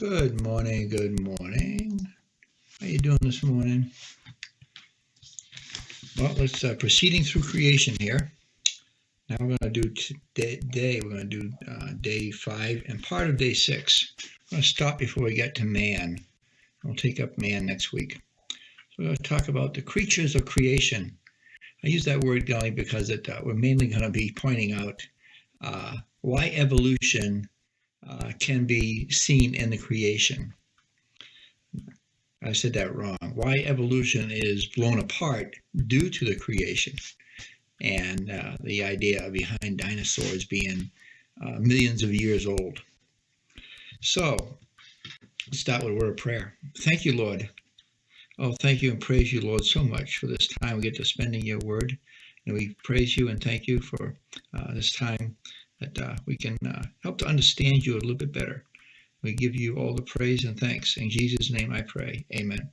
Good morning, good morning. How you doing this morning? Well, let's proceeding through creation here. Now we're going to do day 5 and part of day 6. I'm going to stop before we get to man. We'll take up man next week. So we're going to talk about the creatures of creation. I use that word only because we're mainly going to be pointing out why evolution can be seen in the creation. I said that wrong. Why evolution is blown apart due to the creation, and the idea behind dinosaurs being millions of years old. So let's start with a word of prayer. Thank you, Lord. Oh, thank you and praise you, Lord, so much for this time we get to spend in your word. And we praise you and thank you for this time that we can help to understand you a little bit better. We give you all the praise and thanks. In Jesus' name I pray. Amen.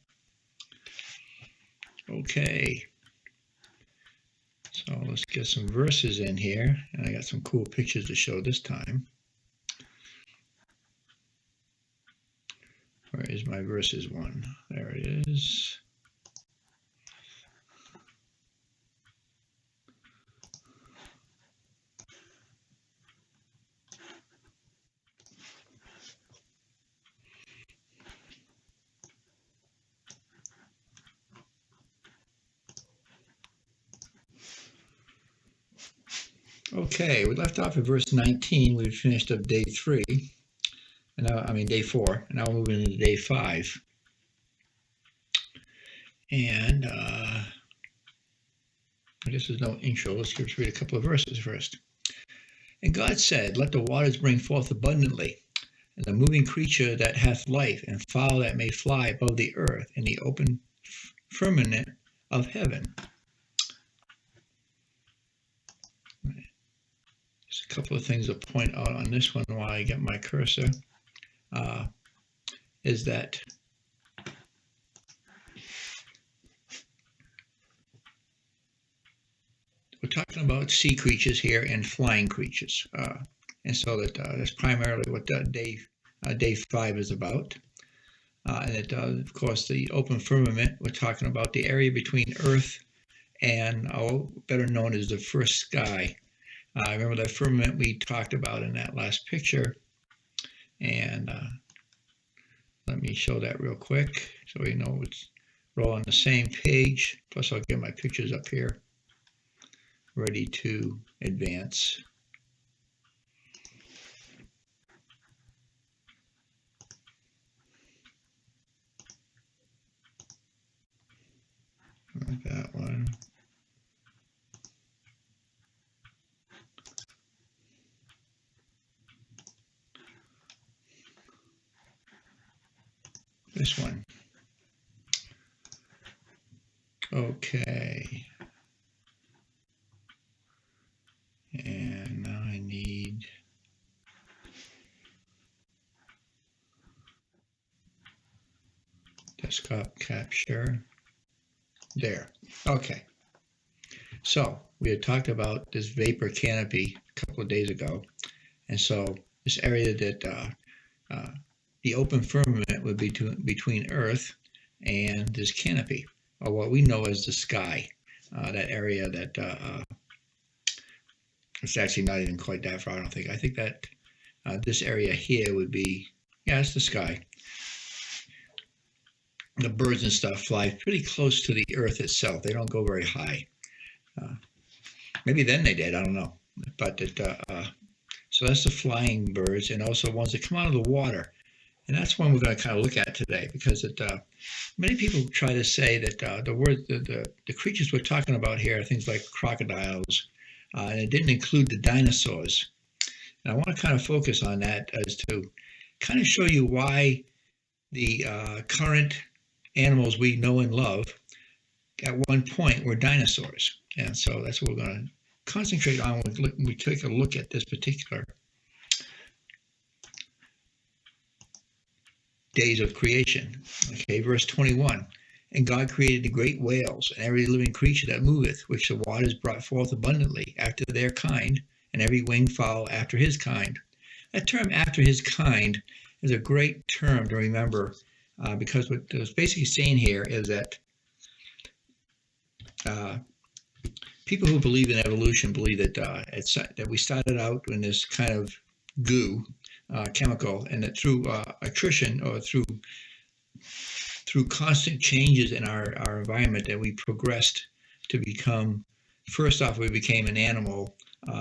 Okay. So let's get some verses in here. And I got some cool pictures to show this time. Where is my verses one? There it is. Okay, we left off at verse 19. We finished up day 3. And now, day 4. And now we're moving into day 5. And I guess there's no intro. Let's just read a couple of verses first. And God said, let the waters bring forth abundantly, and the moving creature that hath life, and fowl that may fly above the earth in the open firmament of heaven. Just a couple of things to point out on this one while I get my cursor. Is that we're talking about sea creatures here and flying creatures. And so that's primarily what day 5 is about. And of course, the open firmament, we're talking about the area between Earth and, better known as the first sky. Remember that firmament we talked about in that last picture. And let me show that real quick so we know we're all on the same page. Plus, I'll get my pictures up here ready to advance. Like that one. This one. Okay. And now I need desktop capture. There. Okay. So we had talked about this vapor canopy a couple of days ago. And so this area that the open firmament would be between Earth and this canopy, or what we know as the sky. That area that it's actually not even quite that far, I don't think. I think that this area here would be, it's the sky. The birds and stuff fly pretty close to the Earth itself. They don't go very high. Maybe then they did, I don't know. But so that's the flying birds, and also ones that come out of the water. And that's one we're going to kind of look at today, because many people try to say that the creatures we're talking about here are things like crocodiles, and it didn't include the dinosaurs. And I want to kind of focus on that as to kind of show you why the current animals we know and love at one point were dinosaurs. And so that's what we're going to concentrate on when we take a look at this particular days of creation. Okay, verse 21. And God created the great whales and every living creature that moveth, which the waters brought forth abundantly after their kind, and every winged fowl after his kind. That term after his kind is a great term to remember because what it's basically saying here is that people who believe in evolution believe that that we started out in this kind of goo chemical, and that through attrition or through constant changes in our environment that we progressed to become, first off, we became an animal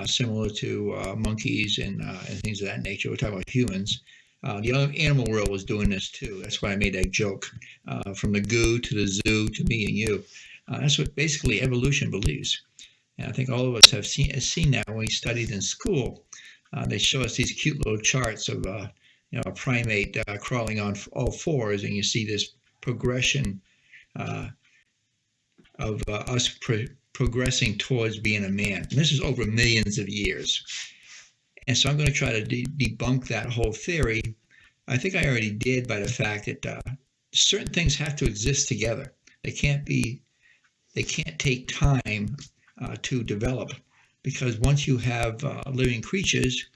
similar to monkeys and things of that nature. We're talking about humans. The animal world was doing this too. That's why I made that joke. From the goo to the zoo to me and you. That's what basically evolution believes. And I think all of us have seen that when we studied in school. They show us these cute little charts of a primate crawling on all fours, and you see this progression of us progressing towards being a man. And this is over millions of years. And so I'm going to try to debunk that whole theory. I think I already did by the fact that certain things have to exist together. They can't take time to develop, because once you have living creatures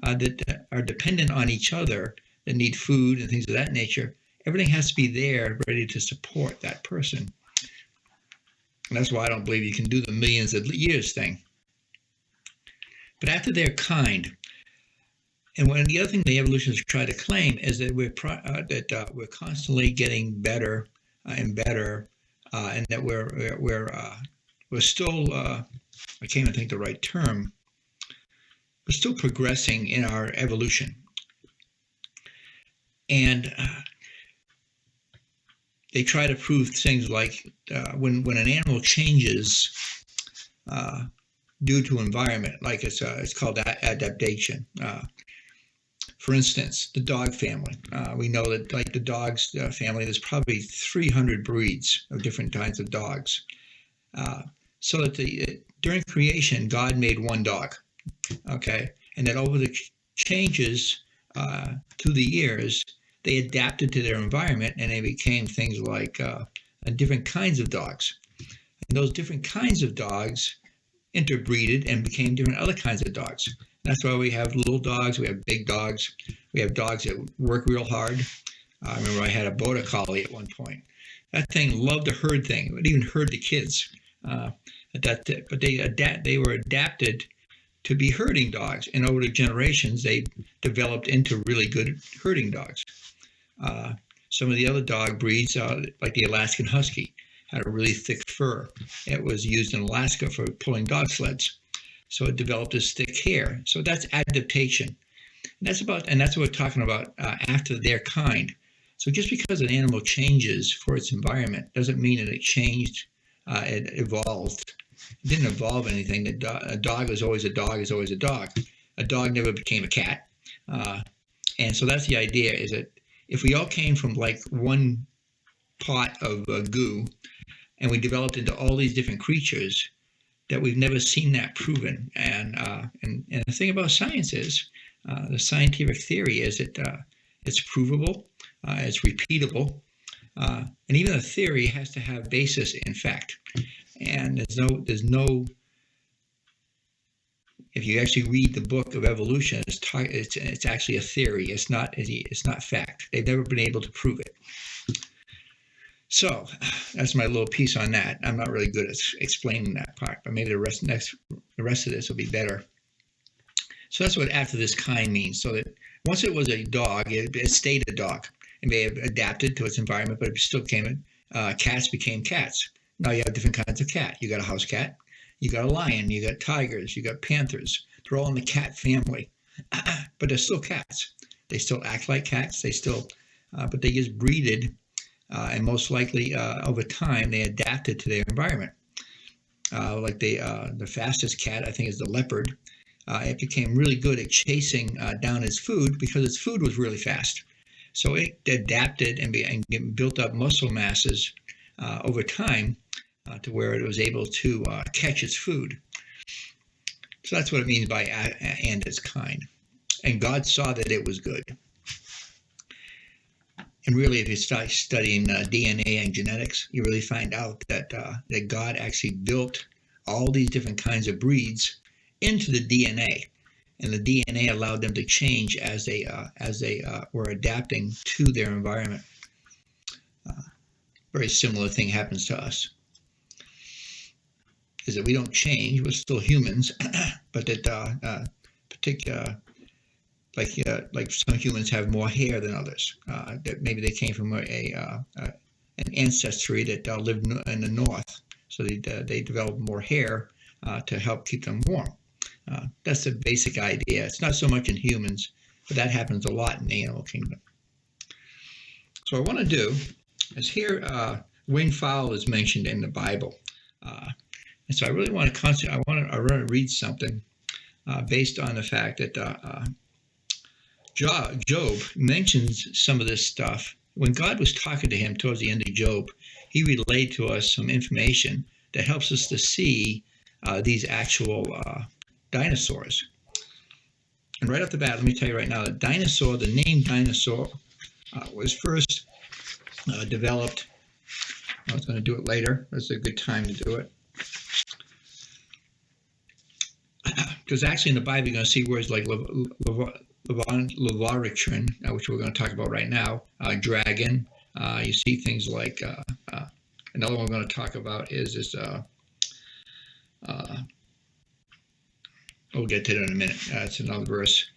that are dependent on each other, that need food and things of that nature, everything has to be there ready to support that person. And that's why I don't believe you can do the millions of years thing. But after their kind, and the other thing the evolutionists try to claim is that we're constantly getting better and better, and that we're still I can't even think the right term. We're still progressing in our evolution, and they try to prove things like when an animal changes due to environment, like it's called adaptation. For instance, the dog family. We know that, like the dogs family, there's probably 300 breeds of different kinds of dogs. So that during creation, God made one dog, okay, and then over the changes through the years, they adapted to their environment, and they became things like different kinds of dogs. And those different kinds of dogs interbreeded and became different other kinds of dogs. That's why we have little dogs, we have big dogs, we have dogs that work real hard. I remember I had a border collie at one point. That thing loved the herd thing. It would even herd the kids. But they were adapted to be herding dogs, and over the generations, they developed into really good herding dogs. Some of the other dog breeds, like the Alaskan Husky, had a really thick fur. It was used in Alaska for pulling dog sleds. So it developed this thick hair. So that's adaptation. And that's what we're talking about after their kind. So just because an animal changes for its environment doesn't mean that it changed, it evolved. It didn't evolve anything. A dog is always a dog is always a dog. A dog never became a cat. And so that's the idea, is that if we all came from like one pot of goo and we developed into all these different creatures, that we've never seen that proven. And the thing about science is, the scientific theory is that it's provable, it's repeatable, and even a theory has to have basis in fact. And there's no. If you actually read the book of evolution, it's actually a theory. It's not fact. They've never been able to prove it. So that's my little piece on that. I'm not really good at explaining that part, but maybe the rest of this will be better. So that's what after this kind means. So that once it was a dog, it stayed a dog. It may have adapted to its environment, but it still came. Cats became cats. Now you have different kinds of cat. You got a house cat. You got a lion. You got tigers. You got panthers. They're all in the cat family, but they're still cats. They still act like cats. But they just breeded. And most likely, over time, they adapted to their environment. Like the fastest cat, I think, is the leopard. It became really good at chasing down its food because its food was really fast. So it adapted and built up muscle masses over time to where it was able to catch its food. So that's what it means by and its kind. And God saw that it was good. And really, if you start studying DNA and genetics, you really find out that God actually built all these different kinds of breeds into the DNA. and the DNA allowed them to change as they were adapting to their environment. Very similar thing happens to us. Is that we don't change, we're still humans, but that like some humans have more hair than others. That maybe they came from an ancestry that lived in the north, so they developed more hair to help keep them warm. That's the basic idea. It's not so much in humans, but that happens a lot in the animal kingdom. So what I want to do is here, winged fowl is mentioned in the Bible. And so I really want to concentrate. I want to read something based on the fact that Job mentions some of this stuff. When God was talking to him towards the end of Job, he relayed to us some information that helps us to see these actual dinosaurs. And right off the bat, let me tell you right now, the name dinosaur was first developed. I was going to do it later. That's a good time to do it. Because actually in the Bible, you're going to see words like levarichin, which we're going to talk about right now, dragon. You see things like, another one we're going to talk about is this, we'll get to that in a minute. It's another verse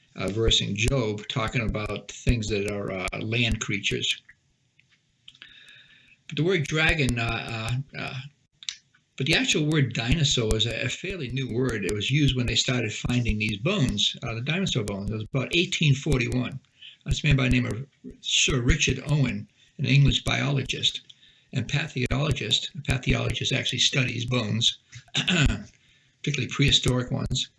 in Job talking about things that are land creatures. But the word dragon, but the actual word dinosaur is a fairly new word. It was used when they started finding these bones, the dinosaur bones. It was about 1841. This man by the name of Sir Richard Owen, an English biologist and pathologist. A pathologist actually studies bones, particularly prehistoric ones.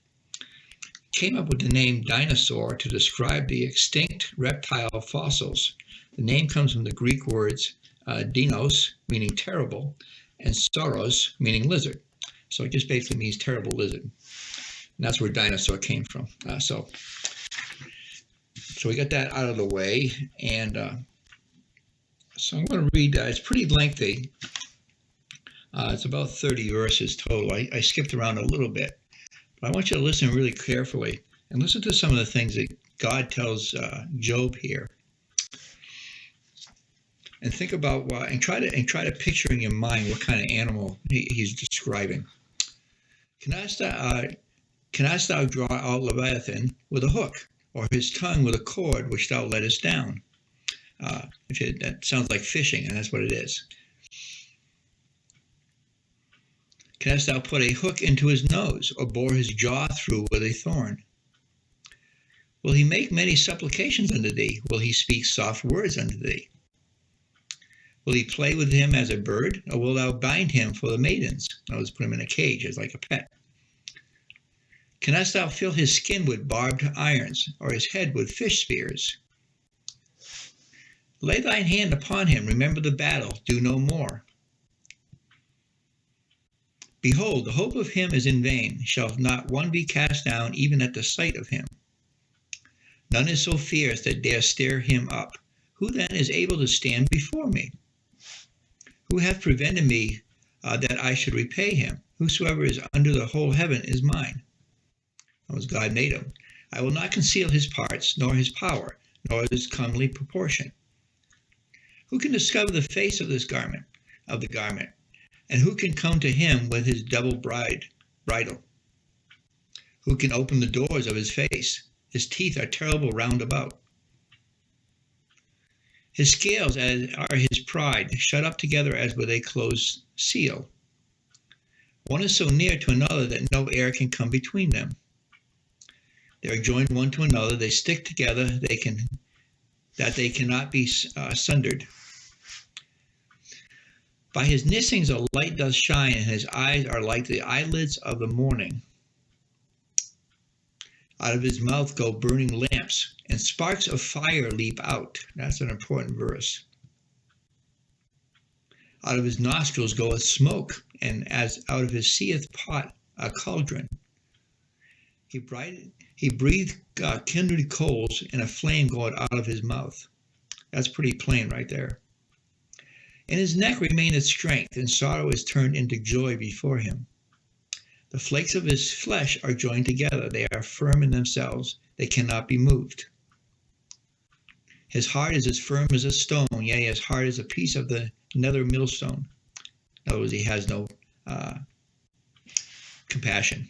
Came up with the name dinosaur to describe the extinct reptile fossils. The name comes from the Greek words dinos, meaning terrible, and sauros, meaning lizard. So it just basically means terrible lizard. And that's where dinosaur came from. So we got that out of the way. And so I'm going to read, it's pretty lengthy. It's about 30 verses total. I skipped around a little bit. But I want you to listen really carefully and listen to some of the things that God tells Job here. And think about and try to picture in your mind what kind of animal he's describing. Canst thou draw out Leviathan with a hook, or his tongue with a cord which thou lettest down? That sounds like fishing, and that's what it is. Canst thou put a hook into his nose, or bore his jaw through with a thorn? Will he make many supplications unto thee? Will he speak soft words unto thee? Will he play with him as a bird, or wilt thou bind him for the maidens? I was put him in a cage as like a pet. Canst thou fill his skin with barbed irons, or his head with fish spears? Lay thine hand upon him, remember the battle, do no more. Behold, the hope of him is in vain. Shall not one be cast down even at the sight of him? None is so fierce that dare stir him up. Who then is able to stand before me? Who hath prevented me that I should repay him? Whosoever is under the whole heaven is mine. That was God made him. I will not conceal his parts, nor his power, nor his comely proportion. Who can discover the face of the garment? And who can come to him with his double bridle? Who can open the doors of his face? His teeth are terrible round about. His scales are his pride, shut up together as with a closed seal. One is so near to another that no air can come between them. They are joined one to another, they stick together, they cannot be sundered. By his nissings a light does shine, and his eyes are like the eyelids of the morning. Out of his mouth go burning lamps, and sparks of fire leap out. That's an important verse. Out of his nostrils goeth smoke, and as out of his seeth pot a cauldron. He breathed kindled coals, and a flame goeth out of his mouth. That's pretty plain right there. In his neck remaineth strength, and sorrow is turned into joy before him. The flakes of his flesh are joined together. They are firm in themselves. They cannot be moved. His heart is as firm as a stone, yea, his heart is a piece of the nether millstone. In other words, he has no compassion.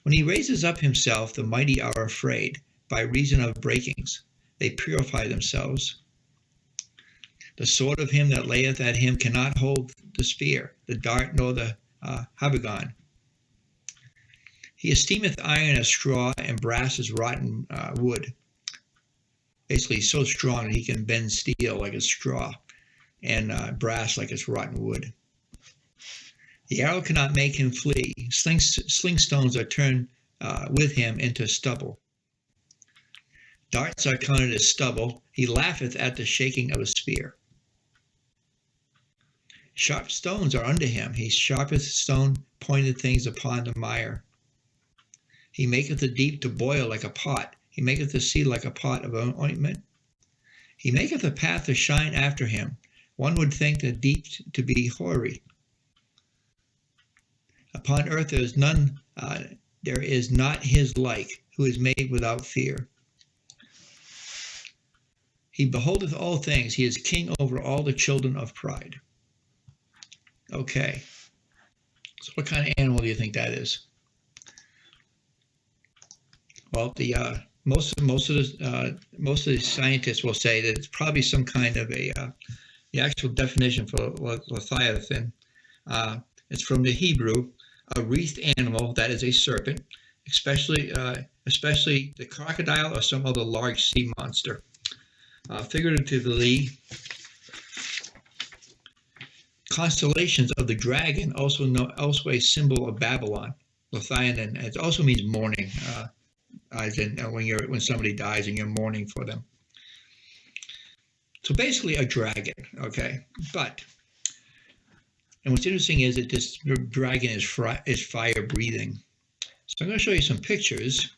When he raises up himself, the mighty are afraid. By reason of breakings, they purify themselves. The sword of him that layeth at him cannot hold the spear, the dart, nor the habergeon. He esteemeth iron as straw, and brass as rotten wood. Basically, he's so strong that he can bend steel like a straw, and brass like it's rotten wood. The arrow cannot make him flee. Sling stones are turned with him into stubble. Darts are counted as stubble. He laugheth at the shaking of a spear. Sharp stones are under him. He sharpeth stone pointed things upon the mire. He maketh the deep to boil like a pot. He maketh the sea like a pot of ointment. He maketh a path to shine after him. One would think the deep to be hoary. Upon earth there is not his like, who is made without fear. He beholdeth all things. He is king over all the children of pride. Okay. So what kind of animal do you think that is? Well, most of the scientists will say that it's probably some kind of the actual definition for Leviathan. It's from the Hebrew, a wreathed animal that is a serpent, especially the crocodile or some other large sea monster. Figuratively, constellations of the dragon, also a symbol of Babylon. Leviathan, it also means mourning, as in when somebody dies and you're mourning for them. So basically a dragon, okay? And what's interesting is that this dragon is fire breathing. So I'm going to show you some pictures,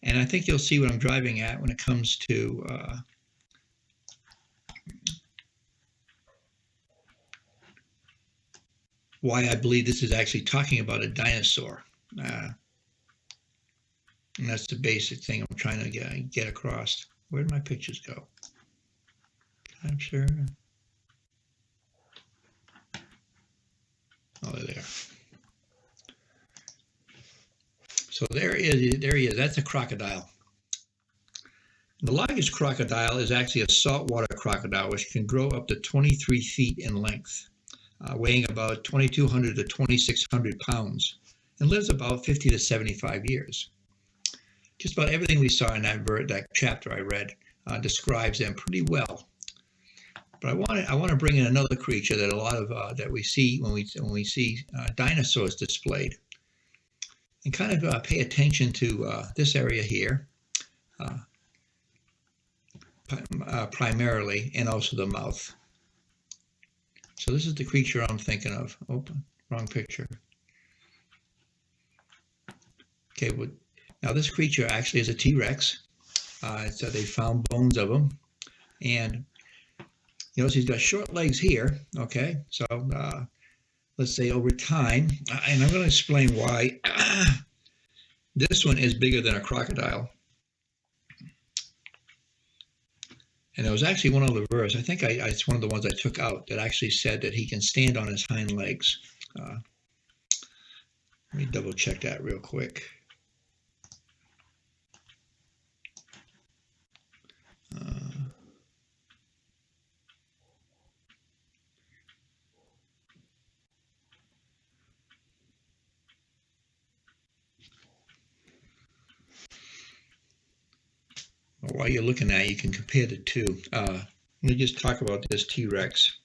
and I think you'll see what I'm driving at when it comes to why I believe this is actually talking about a dinosaur. And that's the basic thing I'm trying to get across. Where did my pictures go? Capture. Oh, they're there. So there he is. That's a crocodile. The largest crocodile is actually a saltwater crocodile, which can grow up to 23 feet in length, weighing about 2,200 to 2,600 pounds, and lives about 50 to 75 years. Just about everything we saw in that chapter I read describes them pretty well. But I want to bring in another creature that a lot of that we see when we see dinosaurs displayed, and kind of pay attention to this area here, primarily, and also the mouth. So this is the creature I'm thinking of. Open, wrong picture. Okay, now this creature actually is a T-Rex. So they found bones of him, and you notice he's got short legs here. Okay, so let's say over time, and I'm going to explain why this one is bigger than a crocodile. And there was actually one other verse, I think it's one of the ones I took out, that actually said that he can stand on his hind legs. Let me double check that real quick. While you're looking at it, you can compare the two. Let me just talk about this T-Rex.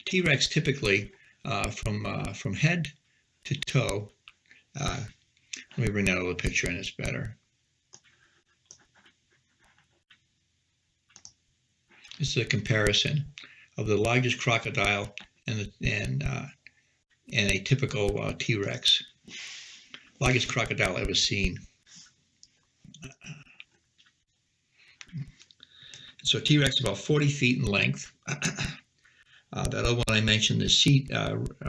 T-Rex typically, from head to toe, let me bring that little picture in, it's better. This is a comparison of the largest crocodile and a typical T-Rex. Largest crocodile ever seen. So T-Rex about 40 feet in length. That other one I mentioned, the seat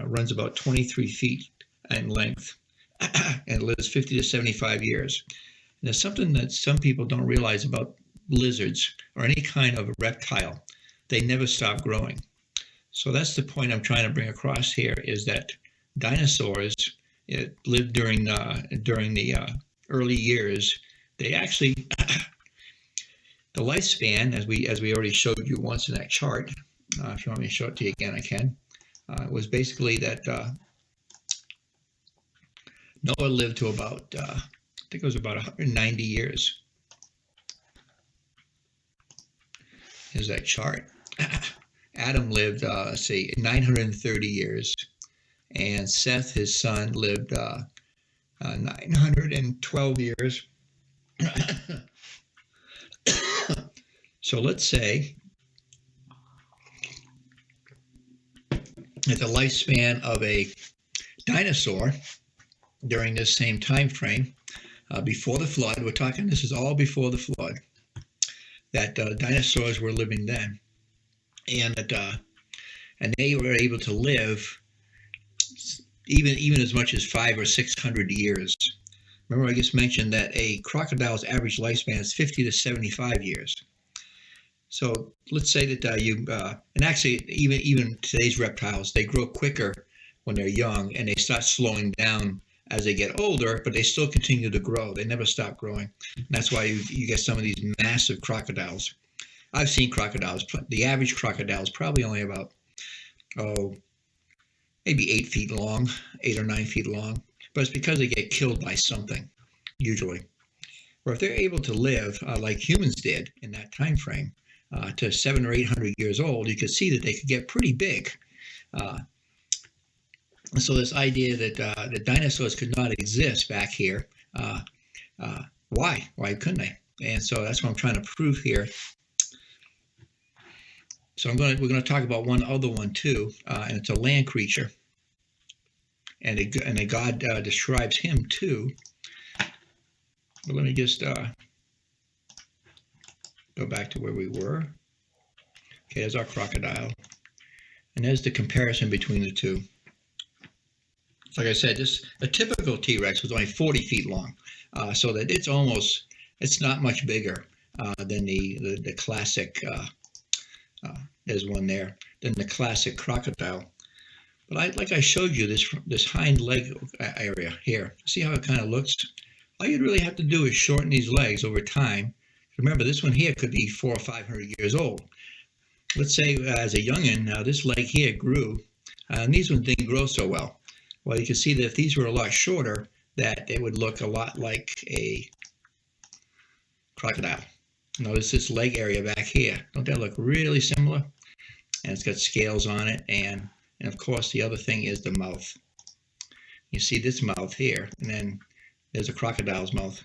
runs about 23 feet in length. and lives 50 to 75 years. And there's something that some people don't realize about lizards or any kind of reptile. They never stop growing. So that's the point I'm trying to bring across here, is that dinosaurs lived during the early years. They actually, the lifespan, as we already showed you once in that chart, if you want me to show it to you again, I can, was basically that Noah lived to about, I think it was about 190 years. Here's that chart. Adam lived, let's see, 930 years, and Seth, his son, lived 912 years. So let's say that the lifespan of a dinosaur during this same time frame, before the flood, we're talking, this is all before the flood, that dinosaurs were living then, and that and they were able to live even as much as 500 or 600 years. Remember, I just mentioned that a crocodile's average lifespan is 50 to 75 years. So let's say that and actually even today's reptiles, they grow quicker when they're young, and they start slowing down as they get older, but they still continue to grow. They never stop growing. And that's why you get some of these massive crocodiles. I've seen crocodiles. The average crocodile is probably only about, maybe 8 feet long, 8 or 9 feet long. But it's because they get killed by something, usually. Or if they're able to live like humans did in that time frame, to 700 or 800 years old, you could see that they could get pretty big. So this idea that the dinosaurs could not exist back here, why? Why couldn't they? And so that's what I'm trying to prove here. So we're going to talk about one other one too, and it's a land creature, and a God describes him too. But let me just go back to where we were. Okay, there's our crocodile, and there's the comparison between the two. Like I said, a typical T-Rex was only 40 feet long, so that it's not much bigger than the classic. There's one there. Than the classic crocodile. But like I showed you, this hind leg area here. See how it kind of looks? All you'd really have to do is shorten these legs over time. Remember, this one here could be 400 or 500 years old. Let's say as a youngin, this leg here grew, and these ones didn't grow so well. Well, you can see that if these were a lot shorter, that it would look a lot like a crocodile. Notice this leg area back here. Don't that look really similar? And it's got scales on it, and of course the other thing is the mouth. You see this mouth here, and then there's a crocodile's mouth.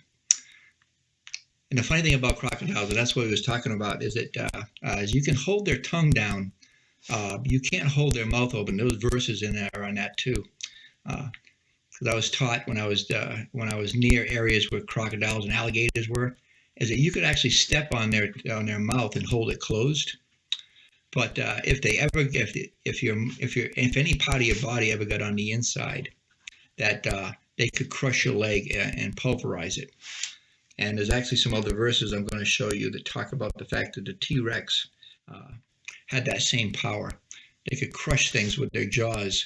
And the funny thing about crocodiles, and that's what he was talking about, is that as you can hold their tongue down, you can't hold their mouth open. Those verses in there are on that too. Because I was taught when I was near areas where crocodiles and alligators were, is that you could actually step on their mouth and hold it closed. But if any part of your body ever got on the inside, that they could crush your leg and pulverize it. And there's actually some other verses I'm going to show you that talk about the fact that the T-Rex had that same power. They could crush things with their jaws.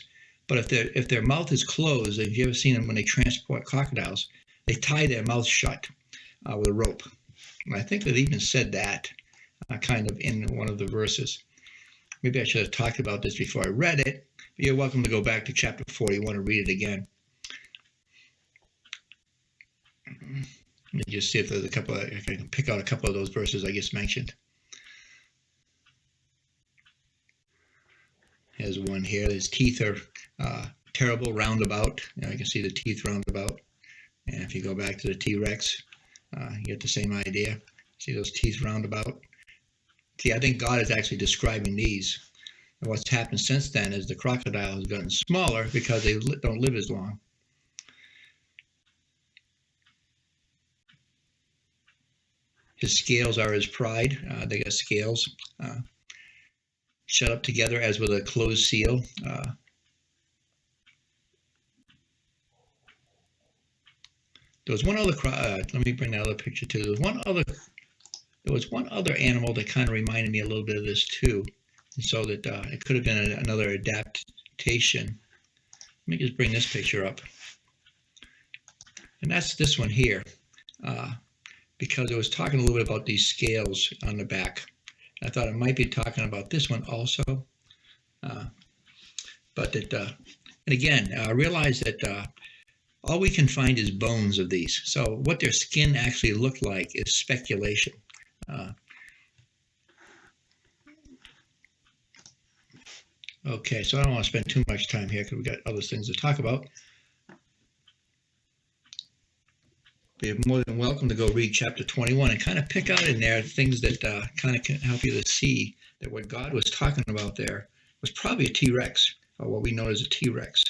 But if their mouth is closed, if you ever seen them when they transport crocodiles, they tie their mouth shut with a rope. And I think that even said that kind of in one of the verses. Maybe I should have talked about this before I read it, but you're welcome to go back to chapter 41 and read it again. Let me just see if there's if I can pick out a couple of those verses I just mentioned. There's one here. His teeth are terrible, roundabout. You can see the teeth roundabout. And if you go back to the T-Rex, you get the same idea. See those teeth roundabout? See, I think God is actually describing these. And what's happened since then is the crocodile has gotten smaller because they don't live as long. His scales are his pride. They got scales shut up together as with a closed seal. There was one other. Let me bring that other picture too. There was one other animal that kind of reminded me a little bit of this too, and so that it could have been another adaptation. Let me just bring this picture up, and that's this one here, because it was talking a little bit about these scales on the back. I thought it might be talking about this one also, but that, and again, realize that all we can find is bones of these. So what their skin actually looked like is speculation. Okay, so I don't want to spend too much time here because we've got other things to talk about. But you're more than welcome to go read chapter 21 and kind of pick out in there things that kind of can help you to see that what God was talking about there was probably a T-Rex, or what we know as a T-Rex.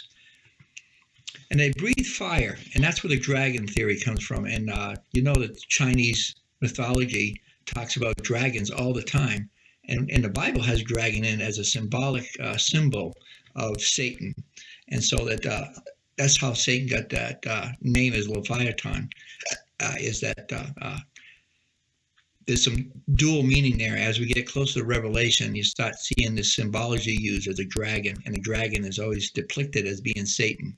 And they breathe fire, and that's where the dragon theory comes from. And you know that Chinese mythology talks about dragons all the time. And the Bible has dragon in as a symbolic symbol of Satan. And so that's how Satan got that name as Leviathan, is that there's some dual meaning there. As we get closer to Revelation, you start seeing this symbology used as a dragon, and the dragon is always depicted as being Satan,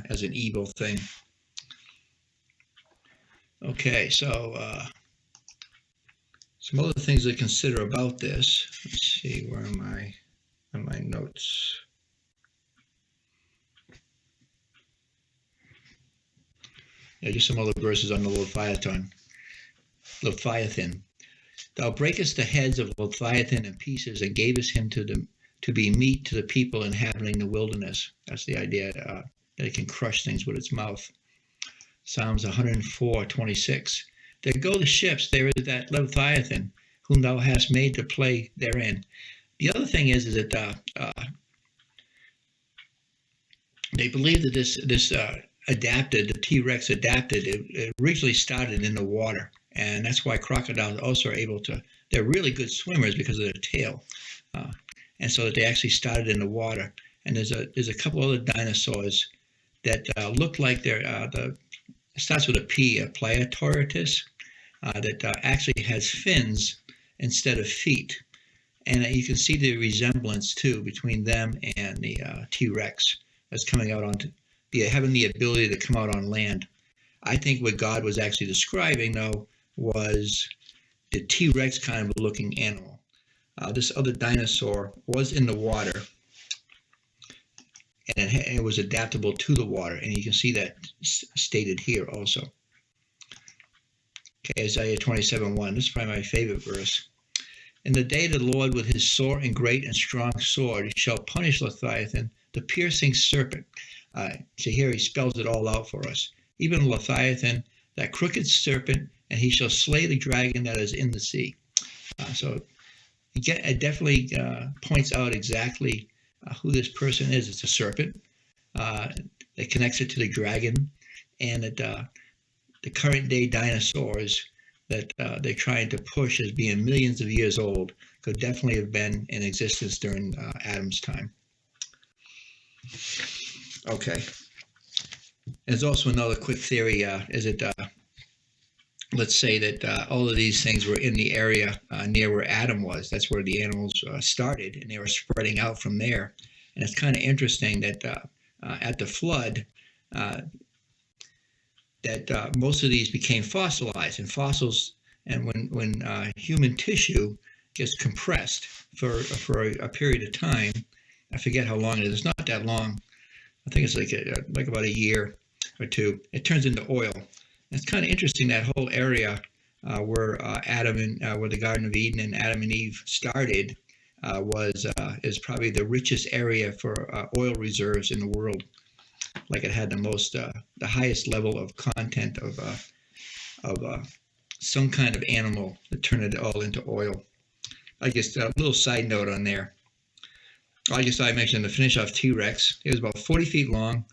as an evil thing. Okay, so some other things to consider about this. Let's see, where am I on my notes? Yeah, just some other verses on the Leviathan. Thou breakest the heads of Leviathan in pieces and gavest him to be meat to the people inhabiting the wilderness. That's the idea, that it can crush things with its mouth. Psalms 104:26. There go the ships, there is that Leviathan, whom thou hast made to play therein. The other thing is that they believe that this adapted, the T-Rex adapted, it originally started in the water. And that's why crocodiles also are able to, they're really good swimmers because of their tail. And so that they actually started in the water. And there's a couple other dinosaurs that look like they're, it starts with a P, a Pliotortus, that actually has fins instead of feet. And you can see the resemblance too between them and the T-Rex that's coming out onto, having the ability to come out on land. I think what God was actually describing, though, was the T-Rex kind of looking animal. This other dinosaur was in the water, and it was adaptable to the water, and you can see that stated here also. Okay, Isaiah 27:1. This is probably my favorite verse. In the day the Lord with his sore and great and strong sword shall punish Leviathan, the piercing serpent. So here he spells it all out for us. Even Leviathan, that crooked serpent, and he shall slay the dragon that is in the sea. So it definitely points out exactly who this person is. It's a serpent. It connects it to the dragon, and the current day dinosaurs that they're trying to push as being millions of years old could definitely have been in existence during Adam's time. Okay. There's also another quick theory, is it, let's say that all of these things were in the area near where Adam was. That's where the animals started, and they were spreading out from there. And it's kind of interesting that at the flood, that most of these became fossilized, and fossils, and when human tissue gets compressed for a period of time, I forget how long it is. It's not that long. I think it's like about a year or two. It turns into oil. And it's kind of interesting, that whole area where where the Garden of Eden and Adam and Eve started is probably the richest area for oil reserves in the world. Like it had the highest level of content of some kind of animal that turned it all into oil. I guess a little side note on there. I guess I mentioned, to finish off T-Rex, it was about 40 feet long,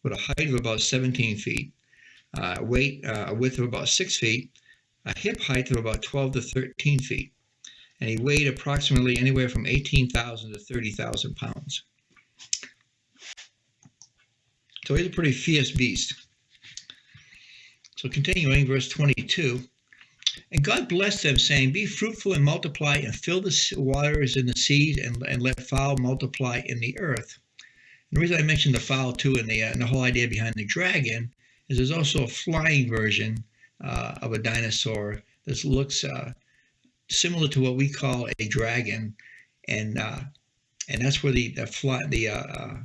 with a height of about 17 feet, a width of about 6 feet, a hip height of about 12 to 13 feet, and he weighed approximately anywhere from 18,000 to 30,000 pounds. So he's a pretty fierce beast. So continuing, verse 22. And God blessed them, saying, Be fruitful and multiply, and fill the waters in the seas, and let fowl multiply in the earth. And the reason I mentioned the fowl too, and the whole idea behind the dragon, is there's also a flying version of a dinosaur that looks similar to what we call a dragon, and that's where the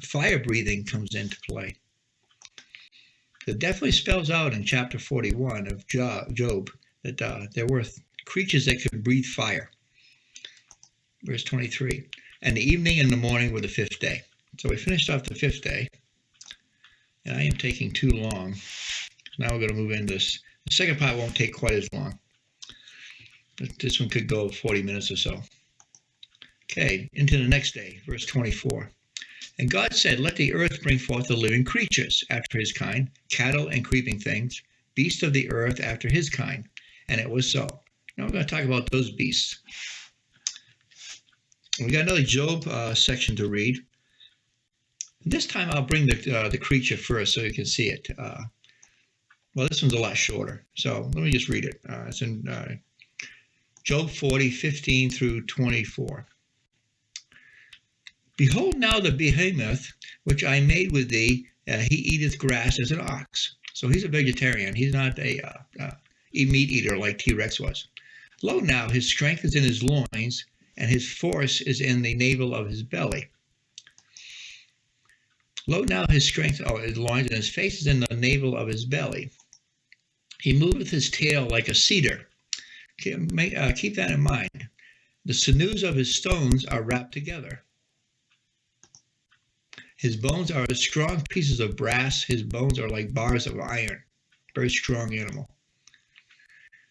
fire breathing comes into play. It definitely spells out in chapter 41 of Job that there were creatures that could breathe fire. Verse 23, and the evening and the morning were the fifth day. So we finished off the fifth day, and I am taking too long. Now we're going to move into this. The second part won't take quite as long. This one could go 40 minutes or so. Okay, into the next day, verse 24. And God said, Let the earth bring forth the living creatures after his kind, cattle and creeping things, beasts of the earth after his kind. And it was so. Now we're going to talk about those beasts. We got another Job section to read. This time I'll bring the creature first so you can see it. Well, this one's a lot shorter, so let me just read it. It's in Job 40, 15 through 24. Behold now the behemoth, which I made with thee, he eateth grass as an ox. So he's a vegetarian. He's not a meat eater like T-Rex was. Lo now, his strength is in his loins, and his force is in the navel of his belly. Lo now, his strength, his loins, and his face is in the navel of his belly. He moveth his tail like a cedar. Keep that in mind. The sinews of his stones are wrapped together. His bones are as strong pieces of brass. His bones are like bars of iron. Very strong animal.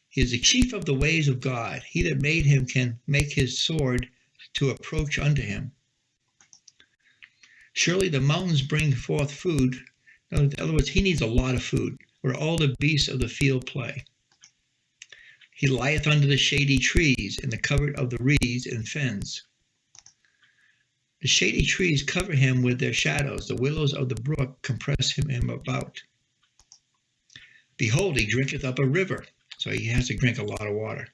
He is the chief of the ways of God. He that made him can make his sword to approach unto him. Surely the mountains bring forth food. In other words, he needs a lot of food, where all the beasts of the field play. He lieth under the shady trees, in the covert of the reeds and fens. The shady trees cover him with their shadows. The willows of the brook compress him about. Behold, he drinketh up a river. So he has to drink a lot of water.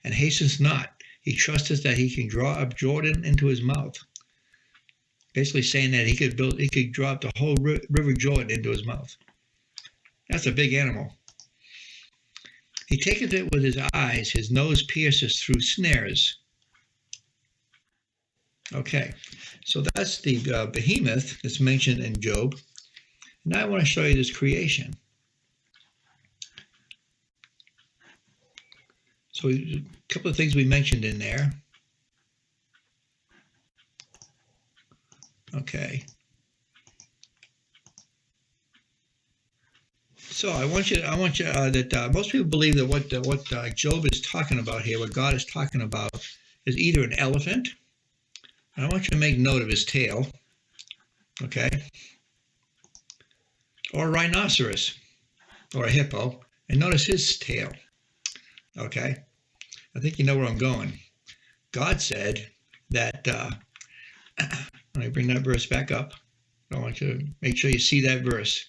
And hastens not. He trusteth that he can draw up Jordan into his mouth. Basically saying that he could draw up the whole river Jordan into his mouth. That's a big animal. He taketh it with his eyes. His nose pierces through snares. Okay, so that's the behemoth that's mentioned in Job. Now I want to show you this creation. So a couple of things we mentioned in there. Okay. So I want you that most people believe that what Job is talking about here, what God is talking about, is either an elephant. And I want you to make note of his tail. Okay. Or a rhinoceros, or a hippo, and notice his tail. Okay. I think you know where I'm going. God said that, let me bring that verse back up. I want you to make sure you see that verse.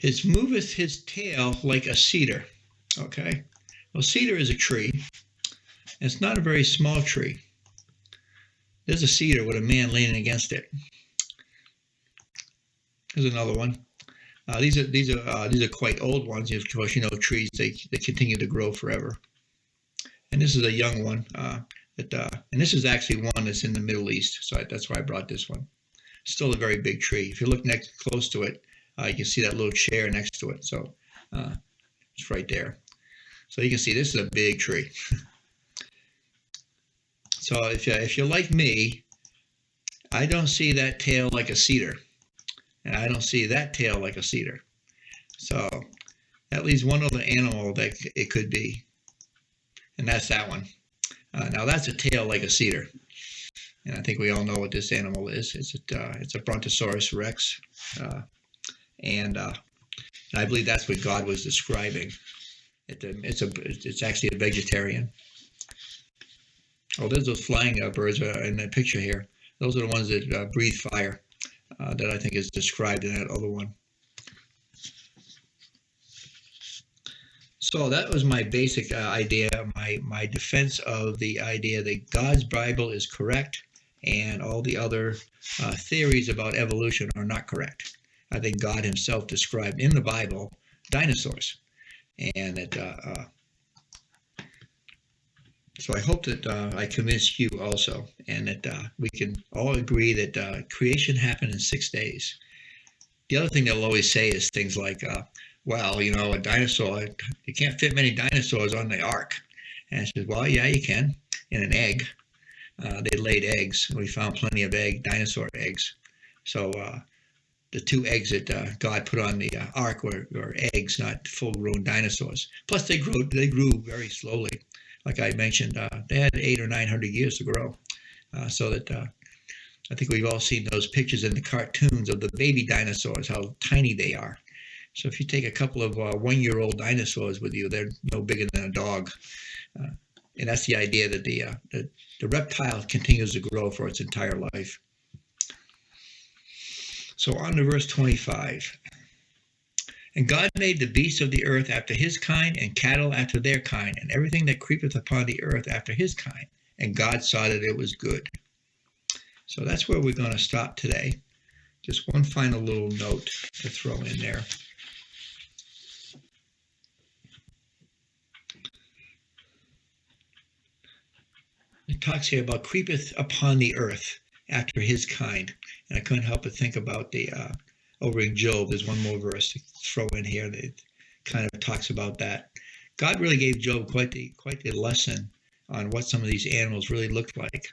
It moveth his tail like a cedar. Okay. Well, cedar is a tree. And it's not a very small tree. There's a cedar with a man leaning against it. Here's another one. These are quite old ones. Of course, you know, trees they continue to grow forever. And this is a young one. And this is actually one that's in the Middle East. So that's why I brought this one. Still a very big tree. If you look close to it, you can see that little chair next to it. So it's right there. So you can see this is a big tree. So if you're like me, I don't see that tail like a cedar. And I don't see that tail like a cedar. So that leaves one other animal that it could be. And that's that one. Now that's a tail like a cedar. And I think we all know what this animal is. It's a Brontosaurus rex. And I believe that's what God was describing. It's actually a vegetarian. Oh, there's those flying birds in the picture here. Those are the ones that breathe fire that I think is described in that other one. So that was my basic idea, my defense of the idea that God's Bible is correct and all the other theories about evolution are not correct. I think God himself described in the Bible dinosaurs. And that, so I hope that I convinced you also, and that we can all agree that creation happened in 6 days. The other thing they'll always say is things like, well, you know, a dinosaur, you can't fit many dinosaurs on the ark. And I said, well, yeah, you can, in an egg. They laid eggs. We found plenty of dinosaur eggs. So the 2 eggs that God put on the ark were eggs, not full-grown dinosaurs. Plus, they grew very slowly. Like I mentioned, they had 800 or 900 years to grow. So that I think we've all seen those pictures in the cartoons of the baby dinosaurs, how tiny they are. So if you take a couple of 1-year-old dinosaurs with you, they're no bigger than a dog. And that's the idea that the reptile continues to grow for its entire life. So on to verse 25. And God made the beasts of the earth after his kind, and cattle after their kind, and everything that creepeth upon the earth after his kind. And God saw that it was good. So that's where we're going to stop today. Just one final little note to throw in there. It talks here about creepeth upon the earth after his kind. And I couldn't help but think about the over in Job. There's one more verse to throw in here that kind of talks about that. God really gave Job quite the lesson on what some of these animals really looked like.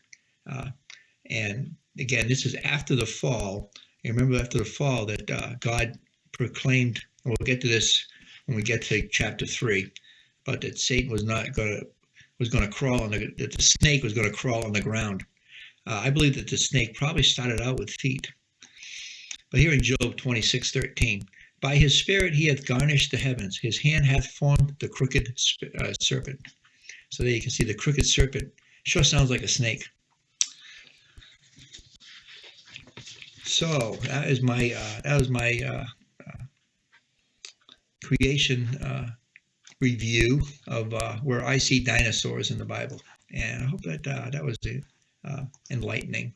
And again, this is after the fall. You remember after the fall that God proclaimed, and we'll get to this when we get to chapter 3, but that Satan was going to crawl on that the snake was going to crawl on the ground. I believe that the snake probably started out with feet. But here in Job 26:13, by his spirit he hath garnished the heavens, his hand hath formed the crooked serpent. So there you can see the crooked serpent. Sure sounds like a snake. So that was my creation review of where I see dinosaurs in the Bible, and I hope that that was enlightening.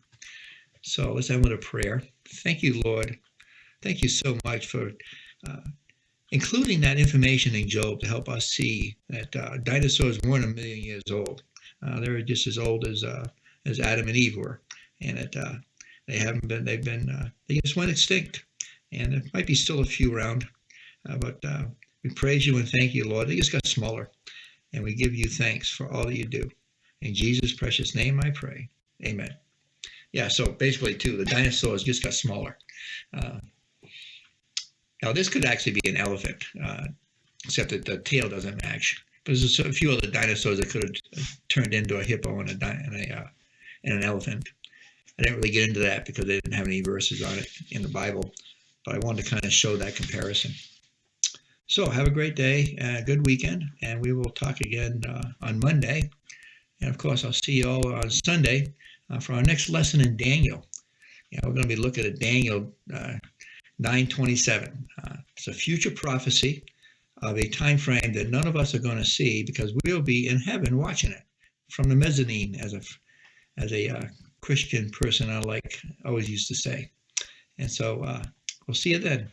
So let's end with a prayer. Thank you, Lord. Thank you so much for including that information in Job to help us see that dinosaurs weren't 1 million years old. They were just as old as Adam and Eve were, and that they just went extinct, and there might be still a few around, but we praise you and thank you, Lord. They just got smaller, and we give you thanks for all that you do. In Jesus' precious name I pray. Amen. Yeah, so basically, too, the dinosaurs just got smaller. Now, this could actually be an elephant, except that the tail doesn't match. But there's a few other dinosaurs that could have turned into a hippo and an elephant. I didn't really get into that because they didn't have any verses on it in the Bible, but I wanted to kind of show that comparison. So have a great day, good weekend, and we will talk again on Monday. And, of course, I'll see you all on Sunday for our next lesson in Daniel. We're going to be looking at Daniel 9:27. It's a future prophecy of a time frame that none of us are going to see because we'll be in heaven watching it from the mezzanine, as a Christian person I always used to say. And so we'll see you then.